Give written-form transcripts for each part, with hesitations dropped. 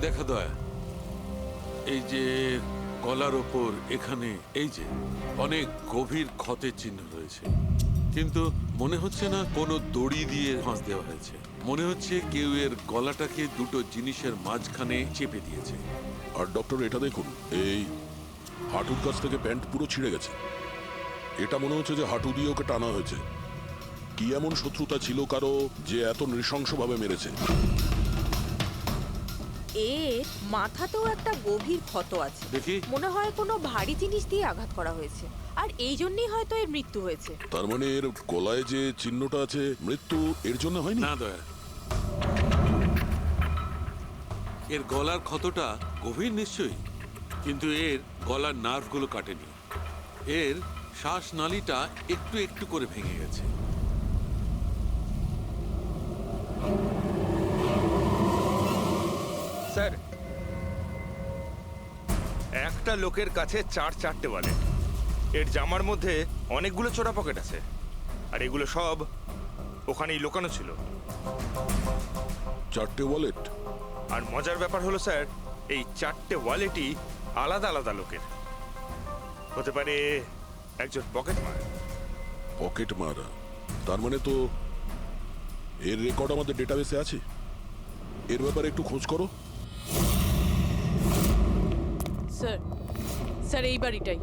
দেখা দয়া, এই যে গলার ওপর এখানে এই যে অনেক গভীর ক্ষতের চিহ্ন রয়েছে, কিন্তু মনে হচ্ছে না কোনো দড়ি দিয়ে ফাঁস দেওয়া হয়েছে। মনে হচ্ছে কেউ এর গলাটাকে দুটো জিনিসের মাঝখানে চেপে দিয়েছে। আর ডক্টর, এটা দেখুন, এই হাঁটুর কাছ থেকে প্যান্ট পুরো ছিঁড়ে গেছে। এটা মনে হচ্ছে যে হাঁটু দিয়ে ওকে টানা হয়েছে। কি এমন শত্রুতা ছিল কারো যে এত নৃশংসভাবে মেরেছে? এর মাথাতেও একটা গভীর ক্ষত আছে। দেখি। মনে হয় কোনো ভারী জিনিস দিয়ে আঘাত করা হয়েছে, আর এই জন্যই হয়তো এর মৃত্যু হয়েছে। তার মানে এর গলায় যে চিহ্নটা আছে, মৃত্যু এর জন্য হয়নি? না দয়া, এর গলার ক্ষতটা গভীর নিশ্চয়ই, কিন্তু এর গলার নার্ভগুলো কাটেনি। এর শ্বাসনালীটা একটু একটু করে ভেঙে গেছে। স্যার, একটা লোকের কাছে চারটে ওয়ালেট। এর জামার মধ্যে অনেকগুলো চোরা পকেট আছে, আর এগুলো সব ওখানেই লুকানো ছিল। 4টে ওয়ালেট? আর মজার ব্যাপার হলো স্যার, এই 4টে ওয়ালেটই আলাদা আলাদা লোকের। হতে পারে একজন পকেট মার। পকেট মারা? তার মানে তো এর রেকর্ড আমাদের ডেটাবেসে আছে। এর ব্যাপারে একটু খোঁজ করো। স্যার, স্যার এই বাড়িটাই।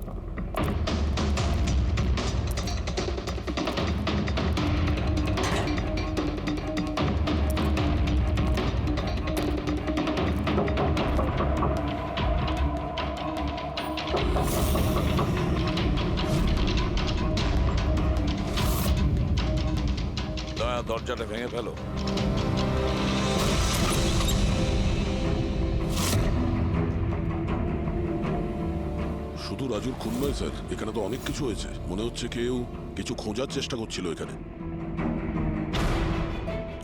দয়া, দরজাটা ভেঙে ফেলো। শুধু রাজুর খুন নয় স্যার, এখানে তো অনেক কিছু হয়েছে। মনে হচ্ছে কেউ কিছু খোঁজার চেষ্টা করছিল এখানে।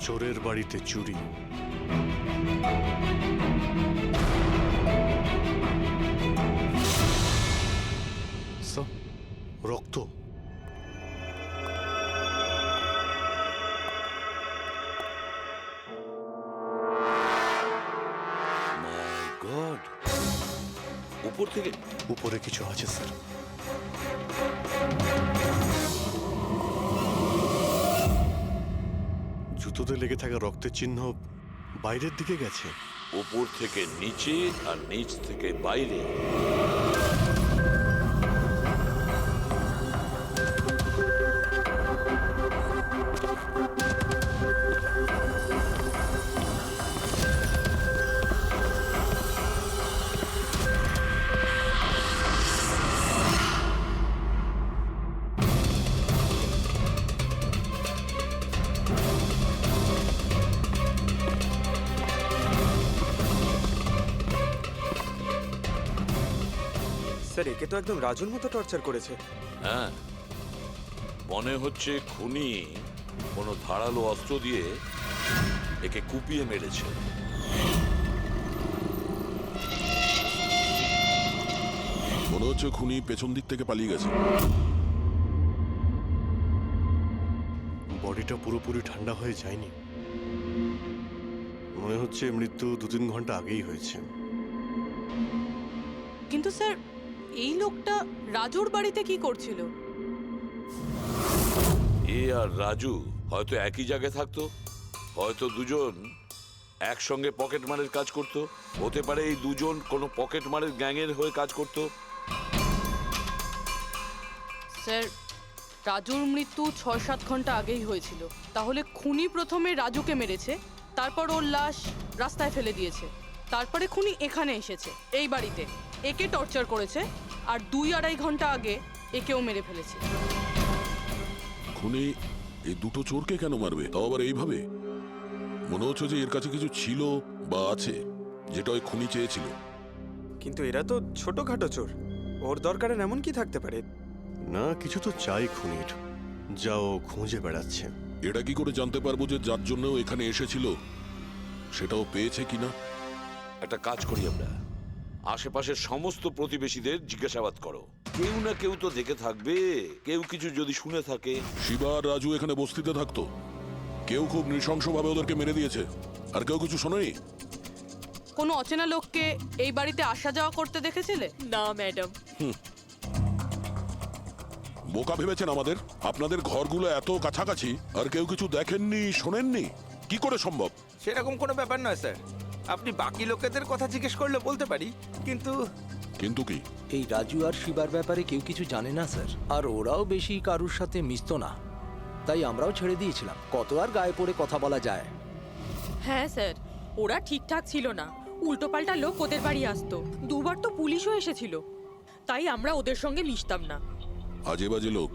চোরের বাড়িতে চুরি। রক্ত। মাই গড, উপর থেকে? উপরে কিছু আছে স্যার। জুতোতে লেগে থাকা রক্তের চিহ্ন বাইরের দিকে গেছে। উপর থেকে নিচে আর নিচ থেকে বাইরে। স্যার, একে তো একদম রাজুর মতো টর্চার করেছে। হ্যাঁ, মনে হচ্ছে খুনি কোনো ধারালো অস্ত্র দিয়ে একে কুপিয়ে মেরেছে। মনে হচ্ছে খুনি পেছন দিক থেকে পালিয়ে গেছে। বডিটা পুরোপুরি ঠান্ডা হয়ে যায়নি। মনে হচ্ছে মৃত্যু 2-3 ঘন্টা আগেই হয়েছে। কিন্তু স্যার, এই লোকটা রাজুর বাড়িতে কি করছিল? এ আর রাজু হয়তো একই জায়গায় থাকতো, হয়তো দুজন একসঙ্গে পকেট মারের কাজ করত। হতে পারে এই দুজন কোনো পকেট মারের গ্যাংয়ের হয়ে কাজ করত। স্যার, রাজুর মৃত্যু 6-7 ঘন্টা আগেই হয়েছিল। তাহলে খুনি প্রথমে রাজুকে মেরেছে, তারপর ওর লাশ রাস্তায় ফেলে দিয়েছে, তারপরে খুনি এখানে এসেছে এই বাড়িতে, একে টর্চার করেছে, আর 2-2.5 ঘন্টা আগে একেও মেরে ফেলেছে। খুনি এই দুটো চোরকে কেন মারবে, তাও আবার এইভাবে? মনে হচ্ছে যে এর কাছে কিছু ছিল বা আছে যেটা ওই খুনি চেয়েছিল। কিন্তু এরা তো ছোটখাটো চোর, ওর দরকারে এমন কি থাকতে পারে? না, কিছু তো চাই খুনির, যাও খুঁজে বেড়াচ্ছে। এটা কি করে জানতে পারবো যে যার জন্য ও এখানে এসেছিল সেটাও পেয়েছে কিনা? একটা কাজ করি আমরা, আশেপাশের সমস্ত প্রতিবেশীদের জিজ্ঞাসাবাদ করো। কেউ না কেউ তো দেখে থাকবে, কেউ কিছু যদি শুনে থাকে। শিবা আর রাজু এখানে বস্তিতে থাকতো, কেউ খুব নৃশংসভাবে ওদেরকে মেরে দিয়েছে, আর কেউ কিছু শোনেনি। কোনো অচেনা লোককে এই বাড়িতে আসা যাওয়া করতে দেখেছিলে? না ম্যাডাম। বোকা ভেবেছেন আমাদের? আপনাদের ঘরগুলো এত কাছাকাছি আর কেউ কিছু দেখেননি, শোনেননি? কি করে সম্ভব? সেরকম কোনো ব্যাপার নয় স্যার। আপনি বাকি লোকেদের কথা জিজ্ঞেস করলে বলতে পারি, কিন্তু কিন্তু কি? এই রাজু আর শিবার ব্যাপারে কেউ কিছু জানে না স্যার, আর ওরাও বেশি কারুর সাথে মিশতো না, তাই আমরাও ছেড়ে দিয়েছিলাম। কত আর গায়ে পড়ে কথা বলা যায়? হ্যাঁ স্যার, ওরা ঠিকঠাক ছিল না। উল্টোপাল্টা লোক ওদের বাড়ি আসতো। দুবার তো পুলিশও এসেছিল। তাই আমরা ওদের সঙ্গে মিশতাম না। আজে বাজে লোক।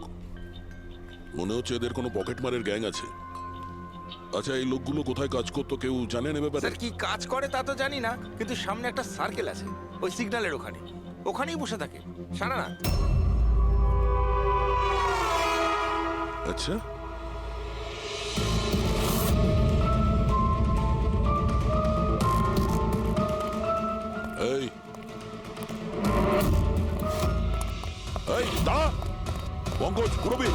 মনে হচ্ছে এদের কোনো পকেটমারের গ্যাং আছে। আচ্ছা, এই লোকগুলো কোথায় কাজ করতো কেউ জানেন এ ব্যাপারে? স্যার কি কাজ করে তা তো জানি না, কিন্তু সামনে একটা সার্কেল আছে, ওই সিগন্যালের ওখানে। ওখানেই বসে থাকে সারা রাত। আচ্ছা, এই এই দাঁড়া পঙ্কজ, পুরবি।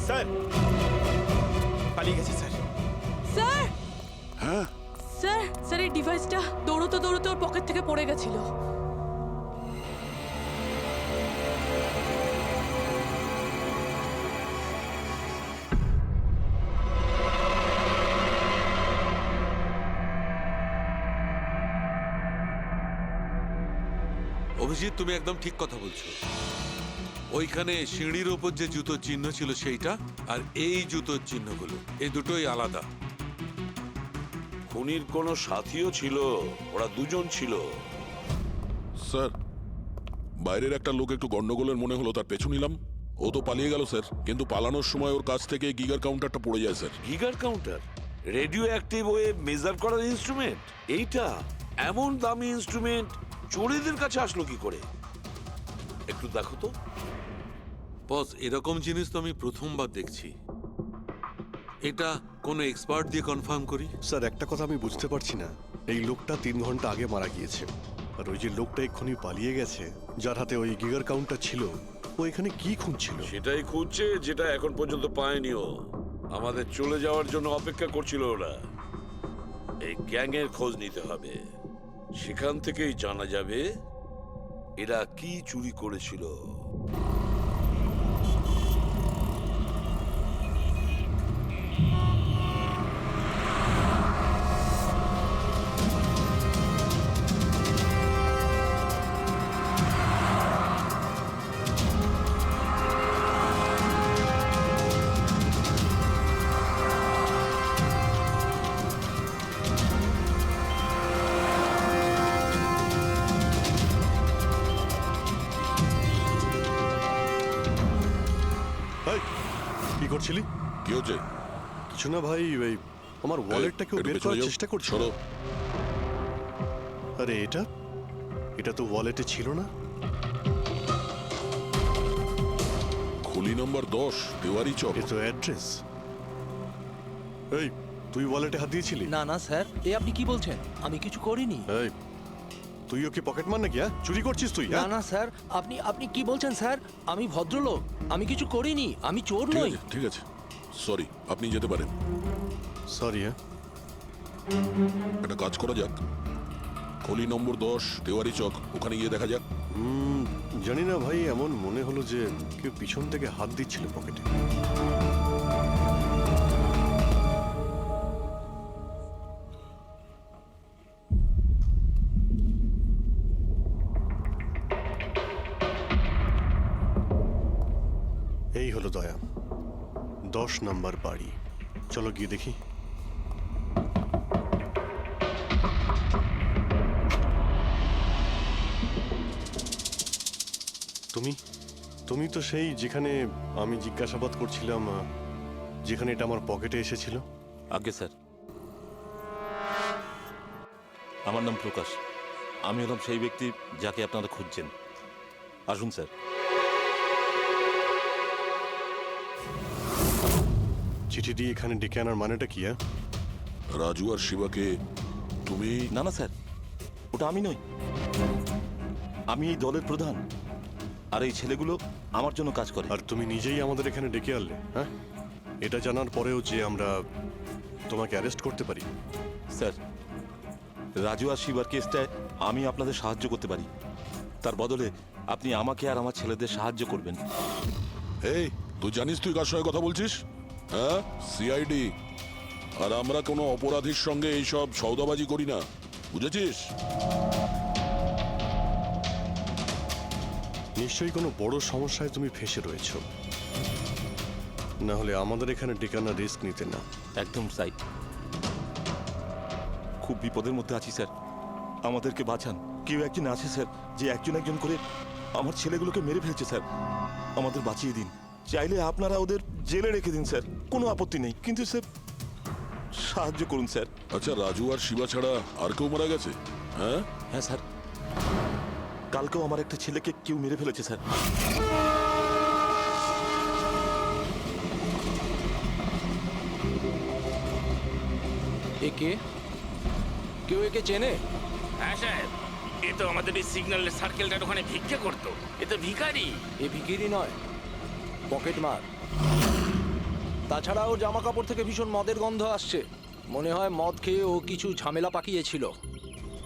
স্যার পালিয়ে গেছে স্যার। স্যার হ্যাঁ, স্যার স্যার এই ডিভাইসটা দৌড়তে দৌড়তে ওর পকেট থেকে পড়ে গেছিল। অভিজিৎ, তুমি একদম ঠিক কথা বলছো। ওইখানে সিঁড়ির ওপর যে জুতোর চিহ্ন ছিল সেইটা, আর এই জুতোর চিহ্নগুলো, এই দুটোই আলাদা। খুনির কোনো সাথীও ছিল, ওরা দুজন ছিল। স্যার বাইরের একটা লোক একটু গন্ডগোলের মনে হলো, তার পেছু নিলাম। ও তো পালিয়ে গেল স্যার, কিন্তু পালানোর সময় ওর কাছ থেকে গিগার কাউন্টারটা পড়ে যায় sir. Geiger counter, radioactive wave measure করার ইনস্ট্রুমেন্ট। এইটা এমন দামি ইনস্ট্রুমেন্ট চোরেদের কাছে আসলো কি করে? একটু দেখো তো। বস, এরকম জিনিস তো আমি প্রথমবার দেখছি। এটা কোনো এক্সপার্ট দিয়ে কনফার্ম করি। স্যার একটা কথা আমি বুঝতে পারছি না, এই লোকটা 3 ঘন্টা আগে মারা গিয়েছে, আর ওই যে লোকটা এক্ষুনি পালিয়ে গেছে, যার হাতে ওই গিগার কাউন্টার ছিল, ও এখানে কি খুঁজছিল? সেটাই খুঁজছে, যেটা এখন পর্যন্ত পায়নি ও। আমাদের চলে যাওয়ার জন্য অপেক্ষা করছিল ওরা। এই গ্যাংয়ের খোঁজ নিতে হবে, সেখান থেকেই জানা যাবে এরা কি চুরি করেছিল। এই, কি করছিলি? কি হচ্ছে? কিছু না ভাই, ওই আমার ওয়ালেটটা কেউ একটু বের পেছনে করার যাও। চেষ্টা করছিল। সরো। আরে এটা এটা তো ওয়ালেটে ছিল না। খুলি নম্বর 10, তেওয়ারি চক। এ তো অ্যাড্রেস। এই তুই ওয়ালেটে হাত দিয়েছিলি? না না স্যার, এ আপনি কি বলছেন? আমি কিছু করিনি। এই, তুইও কি পকেট মার নাকি? চুরি করছিস তুই? না না স্যার, আপনি আপনি কি বলছেন স্যার? আমি ভদ্রলোক, আমি কিছু করিনি, আমি চোর ঠিক নই। আছে, ঠিক আছে, সরি, আপনি যেতে পারেন। সরি। একটা কাজ করা যাক, খলি নম্বর 10 তেওয়ারি চক, ওখানে গিয়ে দেখা যাক। জানি না ভাই, এমন মনে হলো যে কেউ পিছন থেকে হাত দিচ্ছিল পকেটে। এই হলো দয়া, 10 নম্বর বাড়ি। চলো গিয়ে দেখি। তুমি তুমি তো সেই যেখানে আমি জিজ্ঞাসাবাদ করছিলাম, যেখানে এটা আমার পকেটে এসেছিল। আজ্ঞে স্যার, আমার নাম প্রকাশ। আমি হলাম সেই ব্যক্তি যাকে আপনারা খুঁজছেন। আসুন স্যার। চিঠি দিয়ে এখানে ডেকে আনার মানেটা কি? রাজু আর শিবাকে তুমি? না না স্যার, ওটা আমি নই। আমি এই দলের প্রধান, আর এই ছেলেগুলো আমার জন্য কাজ করে। আর তুমি নিজেই আমাদের এখানে ডেকে আনলে? হ্যাঁ, এটা জানার পরেও যে আমরা তোমাকে অ্যারেস্ট করতে পারি? স্যার, রাজু আর শিবার কেসটায় আমি আপনাদের সাহায্য করতে পারি। তার বদলে আপনি আমাকে আর আমার ছেলেদের সাহায্য করবেন। এই, তুই জানিস তুই কার সঙ্গে কথা বলছিস? হ্যাঁ, সিআইডি। আর আমরা কোনো অপরাধীর সঙ্গে এইসব সওদাবাজি করি না, বুঝেছিস? নিশ্চয়ই কোনো বড় সমস্যায় তুমি ফেঁসে রয়েছো, না হলে আমাদের এখানে ডেকে আনার রিস্ক নিতে না। একদম তাই। খুব বিপদের মধ্যে আছি স্যার, আমাদেরকে বাঁচান। কেউ একজন আছে স্যার, যে একজন একজন করে আমার ছেলেগুলোকে মেরে ফেলছে স্যার। আমাদের বাঁচিয়ে দিন। চাইলে আপনারা ওদের জেলে রেখে দিন স্যার, কোনো আপত্তি নেই, কিন্তু স্যার সাহায্য করুন স্যার। আচ্ছা, রাজু আর শিবা ছাড়া আর কেউ মারা গেছে? হ্যাঁ হ্যাঁ স্যার, কালকেও আমার একটা ছেলেকে কেউ মেরে ফেলেছে স্যার। একে কেউ একে চেনে? হ্যাঁ সাহেব, এ তো আমাদের এই সিগন্যালের সার্কেলটার ওখানে ভিক্ষে করতো। এ তো ভিখারি। এ ভিখিরি নয়, পকেট মার। তাছাড়া ওর জামা কাপড় থেকে ভীষণ মদের গন্ধ আসছে। মনে হয় মদ খেয়ে ও কিছু ঝামেলা পাকিয়েছিল।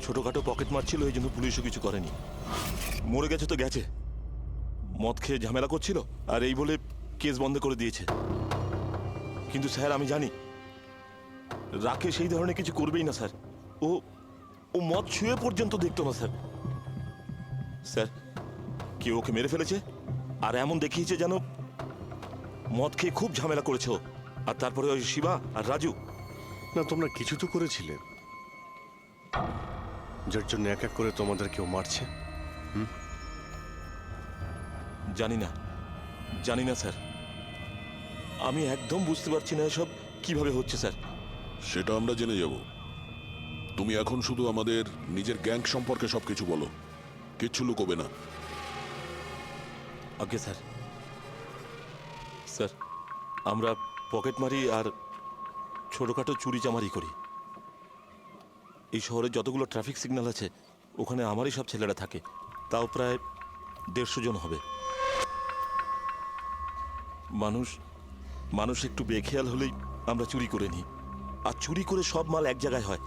ছোটখাটো পকেট মারছিল, এই জন্য পুলিশও কিছু করেনি। মরে গেছে তো গেছে, মদ খেয়ে ঝামেলা করছিল আর এই বলে কেস বন্ধ করে দিয়েছে। কিন্তু স্যার আমি জানি রাকেশ সেই ধরনের কিছু করবেই না স্যার। ও ও মদ ছুঁয়ে পর্যন্ত দেখতো না স্যার। স্যার, কেউ ওকে মেরে ফেলেছে আর এমন দেখিয়েছে যেন মদ খেয়ে খুব ঝামেলা করেছে ও। আর তারপরে ওই শিবা আর রাজু। না, তোমরা কিছু তো করেছিলে, যার জন্য এক এক করে তোমাদের কেউ মারছে। জানি না, জানি না স্যার। আমি একদম বুঝতে পারছি না এসব কিভাবে হচ্ছে স্যার। সেটা আমরা জেনে যাব। তুমি এখন শুধু আমাদের নিজের গ্যাং সম্পর্কে সবকিছু বলো, কিচ্ছু লুকোবে না। আজ্ঞে স্যার। স্যার, আমরা পকেট মারি আর ছোটখাটো চুরি চামারি করি। এই শহরে যতগুলো ট্রাফিক সিগন্যাল আছে ওখানে আমারই সব ছেলেরা থাকে, তাও প্রায় 150 জন হবে। মানুষ একটু বেখেয়াল হলেই আমরা চুরি করে নিই, আর চুরি করে সব মাল এক জায়গায় হয়।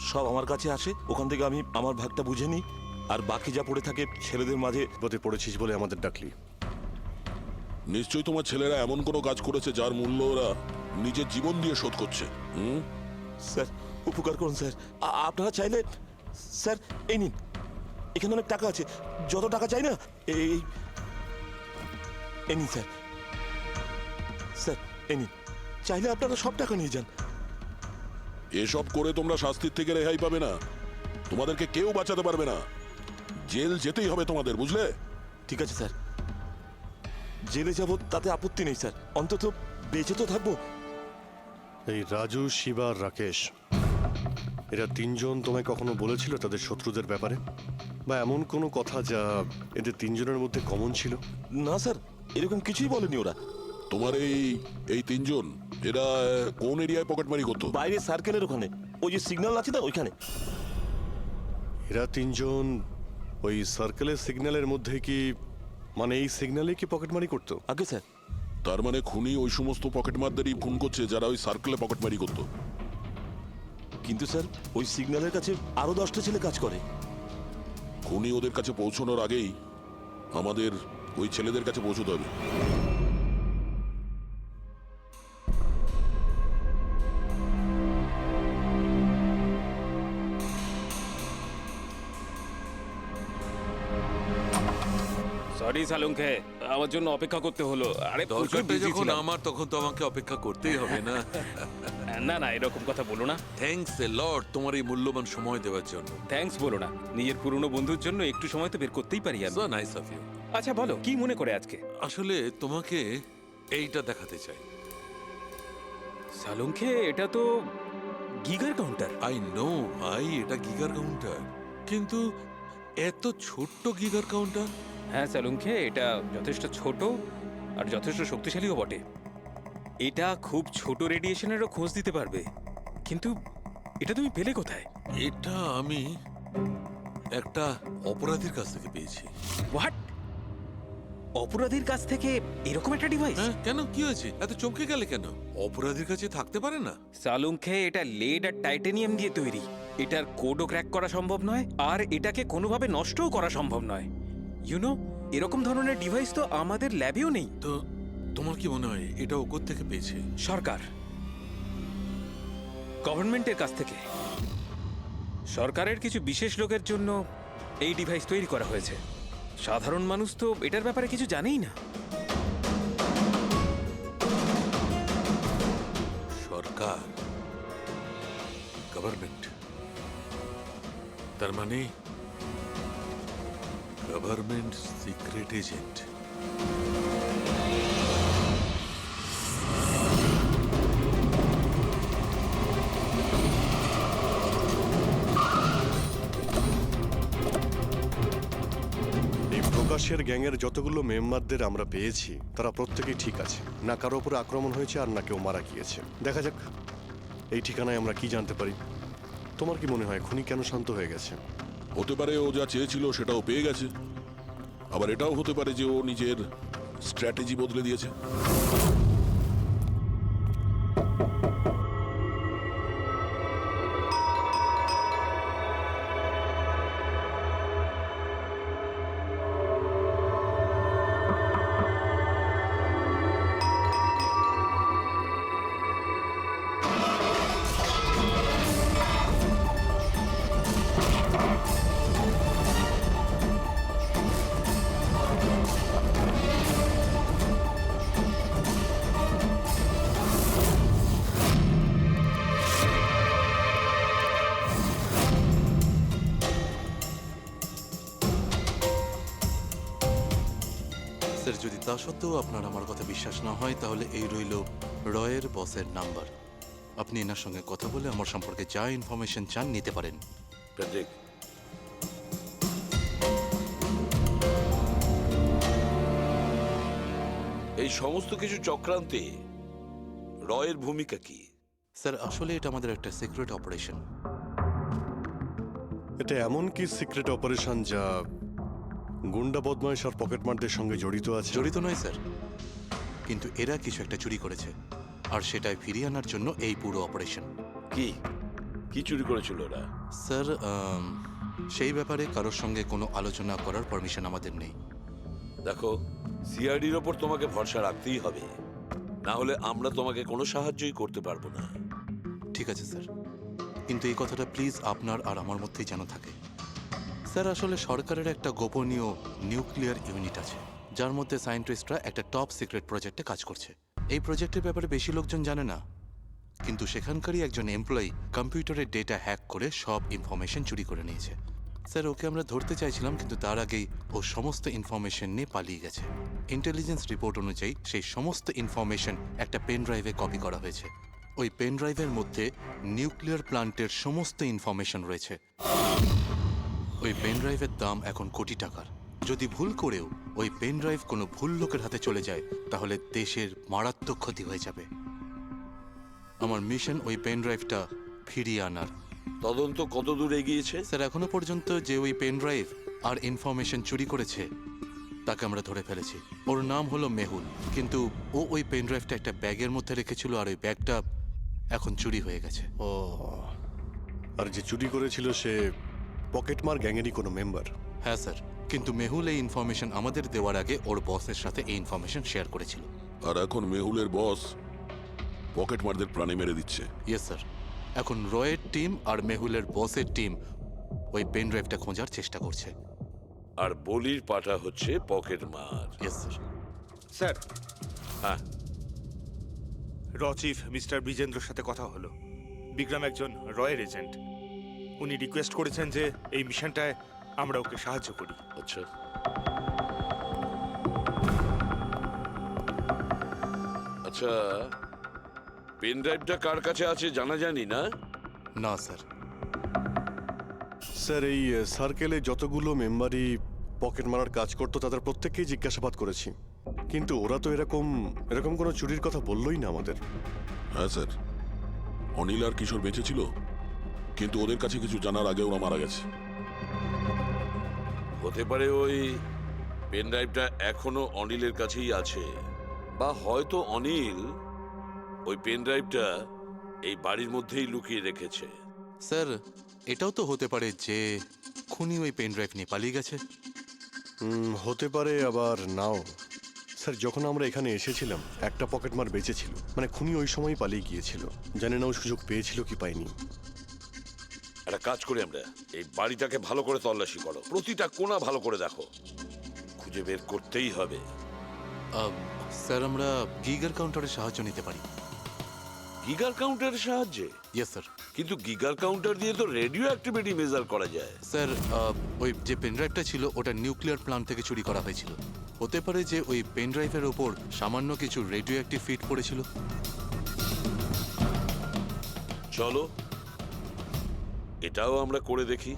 সব আমার কাছে আসে, ওখান থেকে আমি আমার ভাগটা বুঝে নিই, আর বাকি যা পড়ে থাকে ছেলেদের মাঝে। বিপদে পড়েছিস বলে আমাদের ডাকলি? নিশ্চয়ই তোমার ছেলেরা এমন কোনো কাজ করেছে যার মূল্য ওরা নিজের জীবন দিয়ে শোধ করছে। স্যার, উপকার করুন স্যার। আপনারা চাইলে স্যার এই নিন, এখানে অনেক টাকা আছে, যত টাকা চাই না এই নিন স্যার। স্যার এই নিন, চাইলে আপনারা সব টাকা নিয়ে যান। এসব করে তোমরা শাস্তির থেকে রেহাই পাবে না, তোমাদেরকে কেউ বাঁচাতে পারবে না। জেল যেতেই হবে তোমাদের, বুঝলে? ঠিক আছে স্যার, জেলে যাব তাতে আপত্তি নেই স্যার, অন্তত বেঁচে তো থাকবো। এই রাজু, শিবা আর রাকেশ, এরা তিনজন তোমায় কখনো বলেছিল তাদের শত্রুদের ব্যাপারে, বা এমন কোনো কথা যা এদের তিনজনের মধ্যে কমন ছিল? না স্যার, এরকম কিছুই বলেনি ওরা। তোমার এই তিনজন এরা কোন এরিয়ায় পকেটমারি করতো? বাইরে সার্কেলের ওখানে, ওই যে সিগন্যাল আছে না ওইখানে। এরা তিনজন ওই সার্কেলের সিগন্যালের মধ্যে কি, মানে এই সিগন্যালে কি পকেটমারি করতো? আগে স্যার। তার মানে খুনি ওই সমস্ত পকেটমারদেরই ফোন করছে যারা ওই সার্কেলে পকেটমারি করতো। কিন্তু স্যার ওই সিগন্যালের কাছে আরো 10টা ছেলে কাজ করে। খুনি ওদের কাছে পৌঁছানোর আগেই আমাদের ওই ছেলেদের কাছে পৌঁছতে হবে। সরি সালুঙ্কে, আমার জন্য অপেক্ষা করতে হলো। আরে প্রচুর দরকারটা busy যখন ছিলাম। আমার, তখন তো আমাকে অপেক্ষা করতেই হবে না? না না, এরকম কথা বলো না। থ্যাঙ্কস এ লট তোমার এই মূল্যবান সময় দেওয়ার জন্য। থ্যাঙ্কস বলো না, নিজের পুরনো বন্ধুর জন্য একটু সময় তো বের করতেই পারি আমি। So nice of you. আচ্ছা বলো, কি মনে করে আজকে? আসলে তোমাকে এইটা দেখাতে চাই। সালুঙ্কে, এটা তো গিগার কাউন্টার। আই নো ভাই, এটা গিগার কাউন্টার, কিন্তু এত ছোট্ট গিগার কাউন্টার। হ্যাঁ সালুঙ্কে, এটা যথেষ্ট ছোট আর যথেষ্ট শক্তিশালীও বটে। এটা খুব ছোট রেডিয়েশনেরও খোঁজ দিতে পারবে। কিন্তু এটা তুমি পেলে কোথায়? এটা আমি একটা অপরাধীর কাছ থেকে পেয়েছি। হোয়াট? অপরাধীর কাছ থেকে এরকম একটা ডিভাইস? হ্যাঁ, কেন, কি হয়েছে? এত চমকে গেলে কেন? অপরাধীর কাছে থাকতে পারে না? সালুঙ্কে, এটা লেড আর টাইটানিয়াম দিয়ে তৈরি। এটার কোডও ক্র্যাক করা সম্ভব নয়, আর এটাকে কোনোভাবে নষ্টও করা সম্ভব নয়। ইউনো, এরকম ধরনের ডিভাইস তো আমাদের ল্যাবেও নেই। তো তোমার কি মনে হয় এটা ও থেকে পেয়েছে? সরকার, গভর্নমেন্টের কাছ থেকে। সরকারের কিছু বিশেষ লোকের জন্য এই ডিভাইস তৈরি করা হয়েছে। সাধারণ মানুষ তো এটার ব্যাপারে কিছু জানেই না। সরকার, গভর্নমেন্ট, তার মানে গভর্নমেন্ট সিক্রেট এজেন্ট। এই প্রকাশের গ্যাংয়ের যতগুলো মেম্বারদের আমরা পেয়েছি তারা প্রত্যেকেই ঠিক আছে। না কারো উপরে আক্রমণ হয়েছে আর না কেউ মারা গিয়েছে। দেখা যাক এই ঠিকানায় আমরা কি জানতে পারি। তোমার কি মনে হয় খুনি কেন শান্ত হয়ে গেছে? হতে পারে ও যা চেয়েছিল সেটাও পেয়ে গেছে, আবার এটাও হতে পারে যে ও নিজের স্ট্র্যাটেজি বদলে দিয়েছে। স্যার, যদি তা সত্ত্বেও আপনার আমার কথা বিশ্বাস না হয়, তাহলে এই রইল রয়ের বসের নাম্বার। আপনি এনার সঙ্গে কথা বলে আমার সম্পর্কে যা ইনফরমেশন চান নিতে পারেন। প্যাট্রিক, এই সমস্ত কিছু চক্রান্তে রয়ের ভূমিকা কি? স্যার, আসলে এটা আমাদের একটা সিক্রেট অপারেশন। এটা এমন কি সিক্রেট অপারেশন যা গুন্ডা বদমাইশ আর পকেটমারদের সঙ্গে জড়িত আছে? জড়িত নয় স্যার, কিন্তু এরা কিছু একটা চুরি করেছে, আর সেটাই ফিরিয়ে আনার জন্য এই পুরো অপারেশন। কি কি চুরি করেছিল ওরা? স্যার, সেই ব্যাপারে কারোর সঙ্গে কোনো আলোচনা করার পারমিশন আমাদের নেই। দেখো, সিআইডির ওপর তোমাকে ভরসা রাখতেই হবে, না হলে আমরা তোমাকে কোনো সাহায্যই করতে পারবো না। ঠিক আছে স্যার, কিন্তু এই কথাটা প্লিজ আপনার আর আমার মধ্যেই যেন থাকে। স্যার, আসলে সরকারের একটা গোপনীয় নিউক্লিয়ার ইউনিট আছে, যার মধ্যে সায়েন্টিস্টরা একটা টপ সিক্রেট প্রজেক্টে কাজ করছে। এই প্রজেক্টের ব্যাপারে বেশি লোকজন জানে না, কিন্তু সেখানকারই একজন এমপ্লয়ি কম্পিউটারের ডেটা হ্যাক করে সব ইনফরমেশন চুরি করে নিয়েছে। স্যার, ওকে আমরা ধরতে চাইছিলাম, কিন্তু তার আগেই ও সমস্ত ইনফরমেশন নিয়ে পালিয়ে গেছে। ইন্টেলিজেন্স রিপোর্ট অনুযায়ী সেই সমস্ত ইনফরমেশন একটা পেন ড্রাইভে কপি করা হয়েছে। ওই পেন ড্রাইভের মধ্যে নিউক্লিয়ার প্ল্যান্টের সমস্ত ইনফরমেশন রয়েছে। ওই পেন ড্রাইভের দাম এখন কোটি টাকার। যদি ভুল করেও ওই পেন ড্রাইভ কোনো ভুল লোকের হাতে চলে যায়, তাহলে দেশের মারাত্মক ক্ষতি হয়ে যাবে। আমার মিশন ওই পেন ড্রাইভটা ফিরিয়ে আনার। তদন্ত কত দূর এগিয়েছে? স্যার এখনো পর্যন্ত যে ওই পেন ড্রাইভ আর ইনফরমেশন চুরি করেছে তাকে আমরা ধরে ফেলেছি। ওর নাম হলো মেহুল, কিন্তু ও ওই পেন ড্রাইভটা একটা ব্যাগের মধ্যে রেখেছিল আর ওই ব্যাগটা এখন চুরি হয়ে গেছে। ও, আর যে চুরি করেছিল সে পকেটমার গ্যাংয়েরই কোনো মেম্বার? হ্যাঁ স্যার, কিন্তু মেহুল এই ইনফরমেশন আমাদের দেওয়ার আগে ওর বসের সাথে এই ইনফরমেশন শেয়ার করেছিল। আর এখন মেহুলের বস পকেটমারদের প্রাণে মেরে দিচ্ছে। ইয়েস স্যার, এখন রয়ের টিম আর মেহুলের বসের টিম ওই পেন ড্রাইভটা খোঁজার চেষ্টা করছে। আর বলির পাঠা হচ্ছে পকেট মার। Yes sir. স্যার, হ্যাঁ, র চিফ মিস্টার বিজেন্দ্রর সাথে কথা হলো। বিক্রম একজন রয়ের এজেন্ট। উনি রিকোয়েস্ট করেছেন যে এই মিশনটায় আমরা ওকে সাহায্য করি। আচ্ছা। আচ্ছা, পেন ড্রাইভটা কার কাছে আছে জানা জানি না? না স্যার। স্যার, এই সার্কেলে যতগুলো মেম্বারই পকেট মারার কাজ করতো তাদের প্রত্যেককেই জিজ্ঞাসাবাদ করেছি, কিন্তু ওরা তো এরকম কোনো চুরির কথা বললোই না আমাদের। হ্যাঁ স্যার, অনিল আর কিশোর বেঁচে ছিল, কিন্তু ওদের কাছে কিছু জানার আগে ওরা মারা গেছে। হতে পারে ওই পেন ড্রাইভটা এখনো অনিলের কাছেই আছে, বা হয়তো অনিল ওই পেন ড্রাইভটা এই বাড়ির মধ্যেই লুকিয়ে রেখেছে। স্যার, এটাও তো হতে পারে যে খুনি ওই পেন ড্রাইভ নিয়ে পালিয়ে গেছে। হতে পারে, আবার নাও। স্যার, যখন আমরা এখানে এসেছিলাম একটা পকেটমার বেঁচে ছিল, মানে খুনি ওই সময় পালিয়ে গিয়েছিল। জানি না ও সুযোগ পেয়েছিল কি পায়নি। একটা কাজ করি আমরা, এই বাড়িটাকে ভালো করে তল্লাশি করো, প্রতিটা কোণা ভালো করে দেখো, খুঁজে বের করতেই হবে। স্যার, আমরা গিগার কাউন্টারের সাহায্য নিতে পারি। গিগার কাউন্টারের সাহায্যে? Yes sir. কিন্তু গিগার কাউন্টার দিয়ে তো রেডিও অ্যাক্টিভিটি মেজার করা যায়। স্যার, ওই যে পেন ড্রাইভটা ছিল ওটা নিউক্লিয়ার প্ল্যান্ট থেকে চুরি করা হয়েছিল। হতে পারে যে ওই পেন ড্রাইভের ওপর সামান্য কিছু রেডিও অ্যাক্টিভ ফিট পড়েছিল। চলো এটাও আমরা করে দেখি।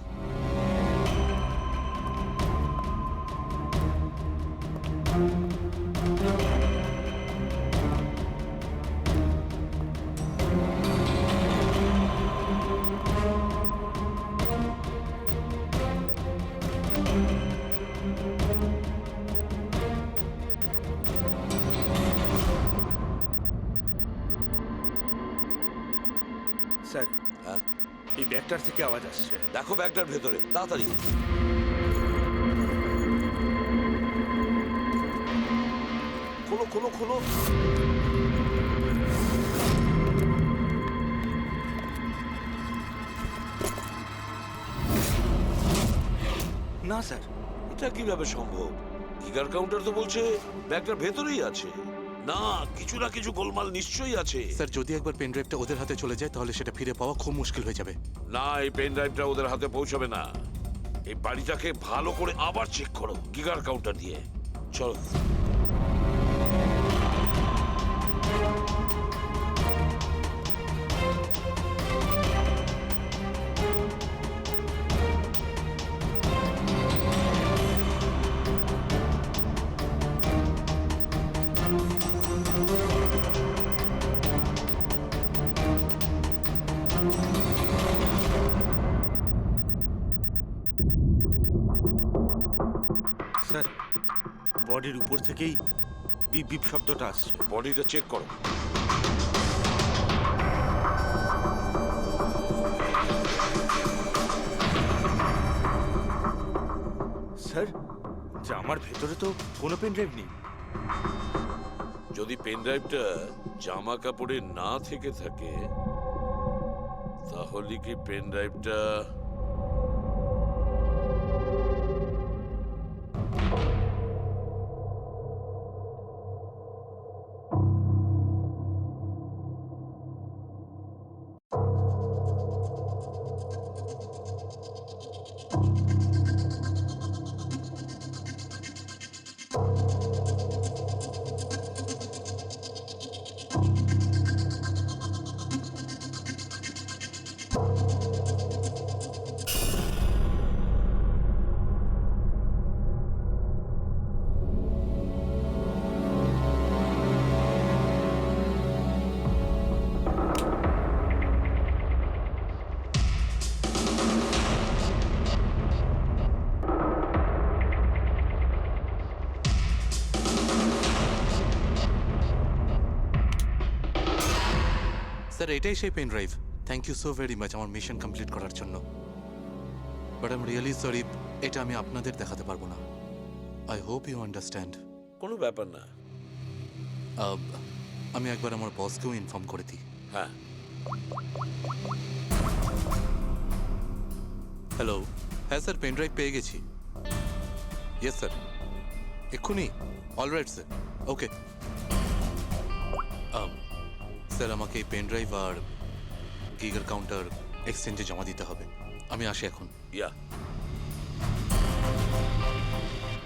স্যার, হ্যাঁ, এই ব্যাগটার থেকে আওয়াজ আসছে। দেখো ব্যাগটার ভেতরে, তাড়াতাড়ি। খোলো খোলো খোলো। না স্যার, এটা কিভাবে সম্ভব? গিগার কাউন্টার তো বলছে ব্যাগটার ভেতরেই আছে। না, কিছু না কিছু গোলমাল নিশ্চয়ই আছে। স্যার, যদি একবার পেন ড্রাইভটা ওদের হাতে চলে যায় তাহলে সেটা ফিরে পাওয়া খুব মুশকিল হয়ে যাবে। না, এই পেন ড্রাইভটা ওদের হাতে পৌঁছবে না। এই বাড়িটাকে ভালো করে আবার চেক করো গিগার কাউন্টার দিয়ে। চলো। স্যার, বডির উপর থেকেই বিপ বিপ শব্দটা আসছে। বডিটা চেক করো। স্যার, জামার ভেতরে তো কোনো পেন ড্রাইভ নেই। যদি পেন ড্রাইভটা জামা কাপড়ে না থেকে থাকে তাহলে কি পেন ড্রাইভটা স্যার এটাই সেই pen drive. Thank you so very much আমার মিশন কমপ্লিট করার জন্য। But I am really sorry, এটা আমি আপনাদের দেখাতে পারবো না। I hope you understand. কোনো ব্যাপার না। আমি একবার আমার বসকেও ইনফর্ম করে দিই। হ্যাঁ, হ্যালো, হ্যাঁ স্যার পেন ড্রাইভ পেয়ে গেছি। ইয়েস স্যার, এক্ষুনি। Alright sir, okay. স্যার আমাকে এই পেন ড্রাইভ আর গিগার কাউন্টার এক্সচেঞ্জে জমা দিতে হবে। আমি আসি এখন। Yeah,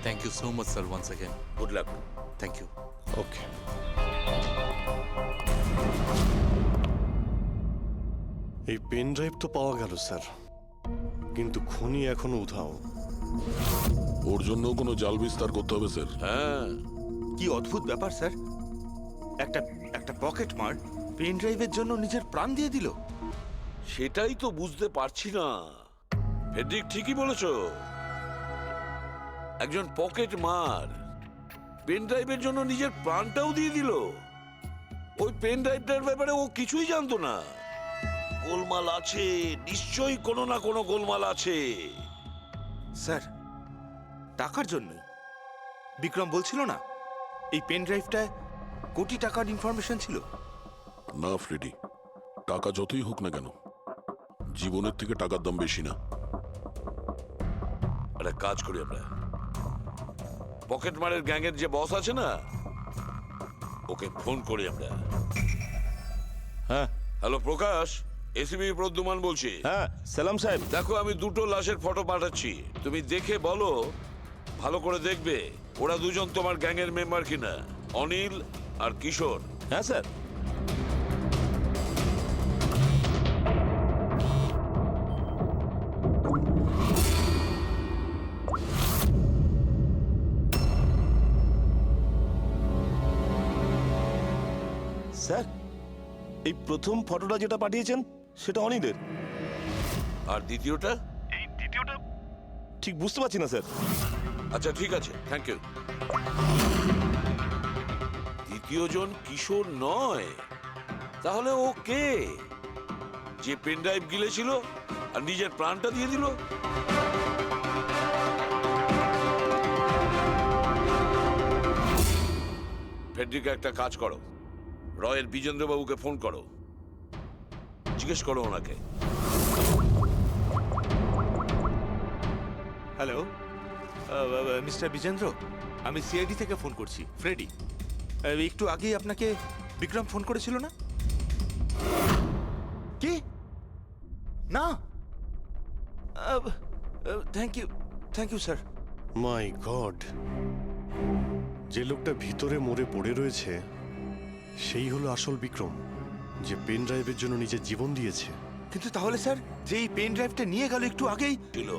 thank you so much sir once again. Good luck. Thank you. Okay. এই পেন ড্রাইভ তো পাওয়া গেল স্যার, কিন্তু খুনি এখনো উধাও। ওর জন্য কোনো জাল বিস্তার করতে হবে স্যার। হ্যাঁ, কি অদ্ভুত ব্যাপার স্যার, একটা পকেট মার পেন ড্রাইভের জন্য নিজের প্রাণ দিয়ে দিল। সেটাই তো বুঝতে পারছি না। ফেডরিক ঠিকই বলেছ, একজন পকেট মার পেন ড্রাইভের জন্য নিজের প্রাণটাও দিয়ে দিল। ওই পেন ড্রাইভটার ব্যাপারে ও কিছুই জানতো না। গোলমাল আছে, নিশ্চয়ই কোনো না কোনো গোলমাল আছে। স্যার, টাকার জন্যই বিক্রম বলছিল না এই পেন ড্রাইভটায় কোটি টাকার ইনফরমেশন ছিল। না ফ্রেডি, টাকা যতই হোক না কেন, জীবনের থেকে টাকার দাম বেশি না। একটা কাজ করি আমরা, পকেট মারের গ্যাংয়ের যে বস আছে না, ওকে ফোন করি আমরা। হ্যাঁ হ্যালো প্রকাশ, এসিবি প্রদ্যুমান বলছি। হ্যাঁ সালাম সাহেব। দেখো আমি দুটো লাশের ফটো পাঠাচ্ছি, তুমি দেখে বলো, ভালো করে দেখবে ওরা দুজন তোমার গ্যাংয়ের মেম্বার কিনা, অনিল আর কিশোর। হ্যাঁ স্যার। স্যার, এই প্রথম ফটোটা যেটা পাঠিয়েছেন সেটা অনিলের। আর দ্বিতীয়টা? এই দ্বিতীয়টা ঠিক বুঝতে পারছি না স্যার। আচ্ছা ঠিক আছে, থ্যাংক ইউ। দ্বিতীয় জন কিশোর নয়, তাহলে ও কে? যে পেন ড্রাইভ গিলেছিল আর নিজের প্রাণটা দিয়ে দিল? ফেডরিকা, একটা কাজ করো, রয়ের বিজেন্দ্রবাবুকে ফোন করো, জিজ্ঞেস করো ওনাকে। হ্যালো মিস্টার বিজেন্দ্র, আমি সিআইডি থেকে ফোন করছি, ফ্রেডি। একটু আগেই আপনাকে বিক্রম ফোন করেছিল না? কি না? Thank you sir. My God, যে লোকটা ভিতরে মরে পড়ে রয়েছে সেই হলো আসল বিক্রম, যে পেন ড্রাইভের জন্য নিজের জীবন দিয়েছে। কিন্তু তাহলে স্যার, যে এই পেন ড্রাইভটা নিয়ে গেল একটু আগেই, ছিল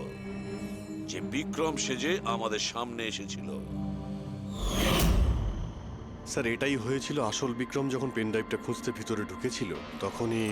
যে বিক্রম সেজে আমাদের সামনে এসেছিল। স্যার, এটাই হয়েছিল। আসল বিক্রম যখন পেন ড্রাইভটা খুঁজতে ভিতরে ঢুকেছিল তখনই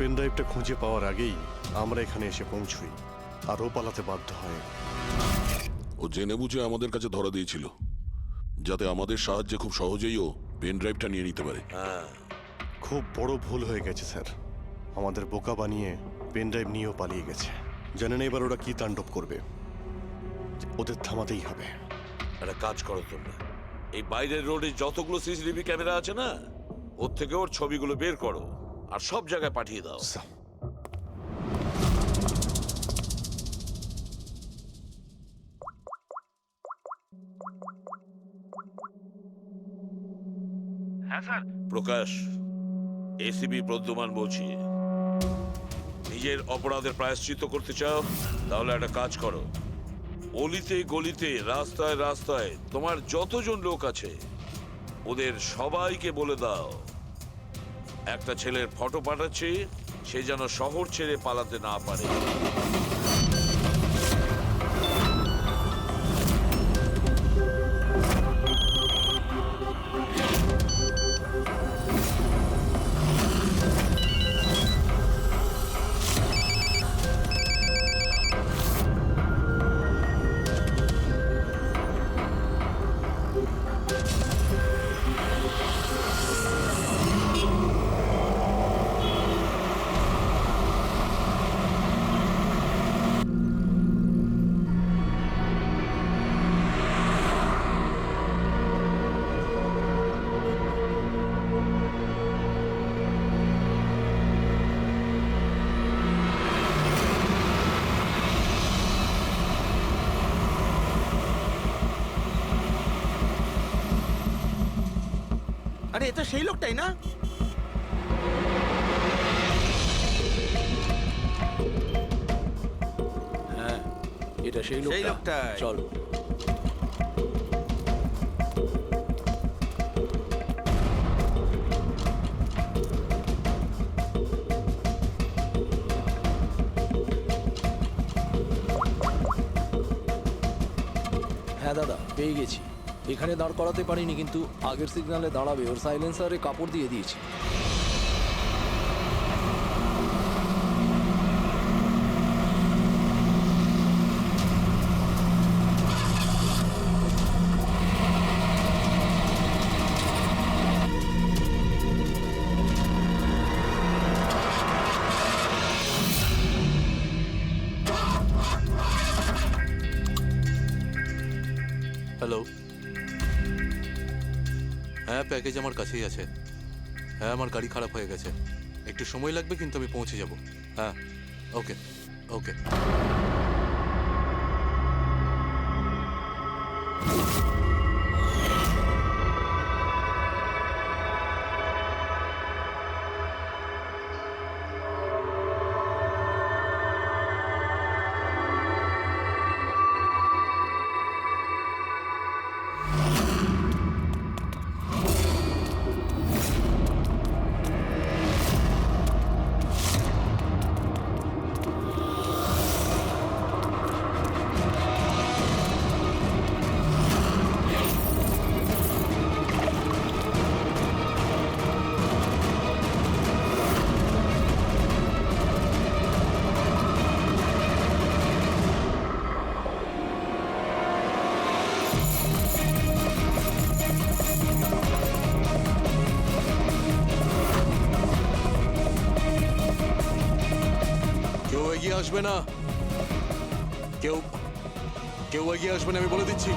পেন ড্রাইভটা খুঁজে পাওয়ার আগেই আমরা এখানে এসে পৌঁছই, আর ও পালাতে বাধ্য হয়। ও জেনে বুঝে আমাদের কাছে ধরা দিয়েছিল, যাতে আমাদের সাহায্যে খুব সহজেই ও পেন ড্রাইভটা নিয়ে নিতে পারে। হ্যাঁ, খুব বড় ভুল হয়ে গেছে স্যার। আমাদের বোকা বানিয়ে পেন ড্রাইভ নিয়েও পালিয়ে গেছে। জানেন এবার ওরা কি তাণ্ডব করবে। ওদের থামাতেই হবে। একটা কাজ করো তোমরা, এই বাইরের রোডে যতগুলো সিসিটিভি ক্যামেরা আছে না, ওর থেকে ওর ছবিগুলো বের করো আর সব জায়গায় পাঠিয়ে দাও। হ্যাঁ স্যার। প্রকাশ, এসিবি প্রদ্যুমান বলছি। নিজের অপরাধের প্রায়শ্চিত্ত করতে চাও? তাহলে একটা কাজ করো, অলিতে গলিতে রাস্তায় রাস্তায় তোমার যতজন লোক আছে ওদের সবাইকে বলে দাও একটা ছেলের ফটো পাঠাচ্ছি, সে যেন শহর ছেড়ে পালাতে না পারে। আরে এ তো সেই লোকটাই না? হ্যাঁ, এটা সেই সেই লোকটা। লোকটাই। চল। হ্যাঁ দাদা, পেয়ে গেছি। এখানে দাঁড় করাতে পারিনি, কিন্তু আগের সিগন্যালে দাঁড়াবে। ওর সাইলেন্সারে কাপড় দিয়ে দিয়েছি। হ্যালো, হ্যাঁ প্যাকেজ আমার কাছেই আছে। হ্যাঁ, আমার গাড়ি খারাপ হয়ে গেছে, একটু সময় লাগবে, কিন্তু আমি পৌঁছে যাব। হ্যাঁ, ওকে ওকে। কেউ এগিয়ে আসবে না, কেউ কেউ এগিয়ে আসবে না, আমি বলে দিচ্ছি।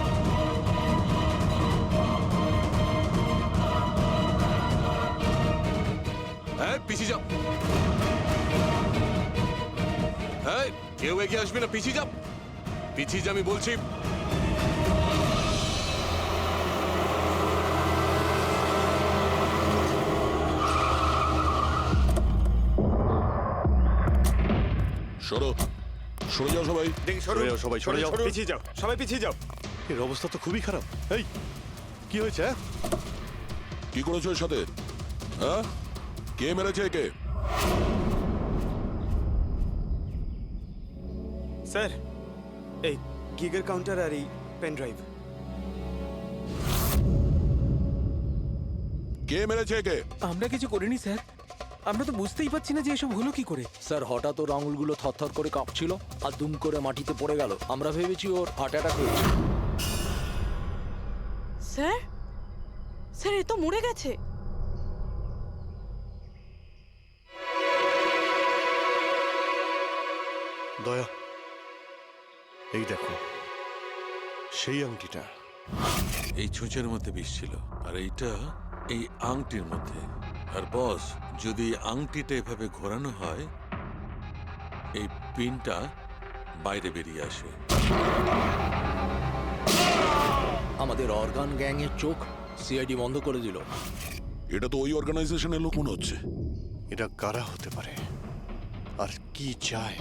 হ্যাঁ, পিছিয়ে যাও। হ্যাঁ, কেউ এগিয়ে আসবে না, পিছিয়ে যাও, পিছিয়ে যা, আমি বলছি। সরো, সরে যাও সবাই। দেখি সরে যাও সবাই, সরে যাও। পিছিয়ে যাও, সবাই পিছিয়ে যাও। এর অবস্থা তো খুবই খারাপ। এই কি হয়েছে? হ্যাঁ? কি করেছো এর সাথে? হ্যাঁ, কে মেরেছে একে? স্যার, এই গিগের কাউন্টার আর এই পেন ড্রাইভ। কে মেরেছে একে? আমরা কিছু করিনি স্যার, আমরা তো বুঝতেই পারছি না যে এসব হলো কি করে। স্যার, হঠাৎ ওর আঙুলগুলো থরথর করে কাঁপছিল আর দুম করে মাটিতে পড়ে গেল। আমরা ভেবেছি ওর হার্ট অ্যাটাক হয়েছে। স্যার, স্যার এ তো মরে গেছে। দয়া, এই দেখো সেই আংটিটা। এই ছুঁচের মধ্যে বিষ ছিল, আর এইটা এই আংটির মধ্যে। আর বস, যদি এই আংটিটা এভাবে ঘোরানো হয়, এই পিনটা বাইরে বেরিয়ে আসে। আমাদের অর্গান গ্যাংয়ের চোখ সিআইডি বন্ধ করে দিল। এটা তো ওই অর্গানাইজেশনের লোক মনে হচ্ছে। এটা কারা হতে পারে আর কি চায়?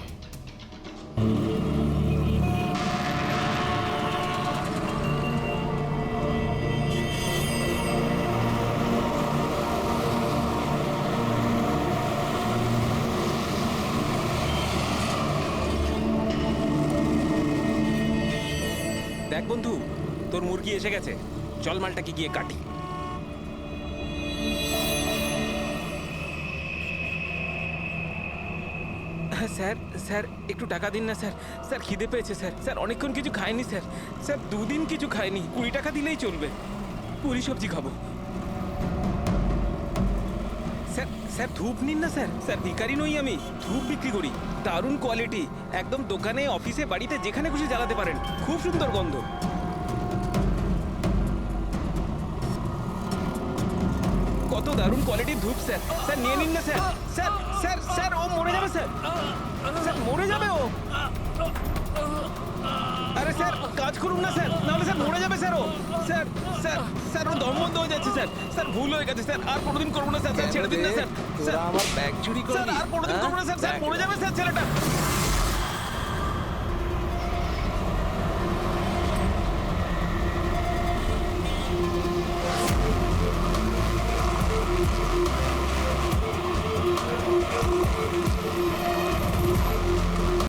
দেখ বন্ধু, তোর মুরগি এসে গেছে, চল মালটাকে গিয়ে কাটি। স্যার স্যার একটু টাকা দিন না স্যার। স্যার খিদে পেয়েছে স্যার। স্যার অনেকক্ষণ কিছু খাইনি স্যার। স্যার 2 দিন কিছু খাইনি, 20 টাকা দিলেই চলবে। পুরি সবজি খাবো। স্যার স্যার ধূপ নিন না স্যার। স্যার ভিখারি নই আমি, ধূপ বিক্রি করি, দারুণ কোয়ালিটি, একদম দোকানে, অফিসে, বাড়িতে যেখানে খুশি জ্বালাতে পারেন, খুব সুন্দর গন্ধ। কত দারুণ কোয়ালিটির ধূপ স্যার। স্যার নিয়ে নিন না স্যার। স্যার স্যার স্যার ও মরে যাবে স্যার। স্যার মরে যাবে ও। আরে স্যার কাজ করুন না স্যার, নাহলে স্যার মরে যাবে স্যার ও। স্যার স্যার স্যার ও দম বন্ধ হয়ে যাচ্ছে স্যার। স্যার ভুল হয়ে গেছে স্যার, আর কোনোদিন করবো না স্যার। স্যার ছেড়ে দিন না স্যার। তোরা আমার ব্যাগ চুরি স্যার করলি? আর কোনোদিন করবো না স্যার। স্যার মরে যাবে স্যার ছেলেটা।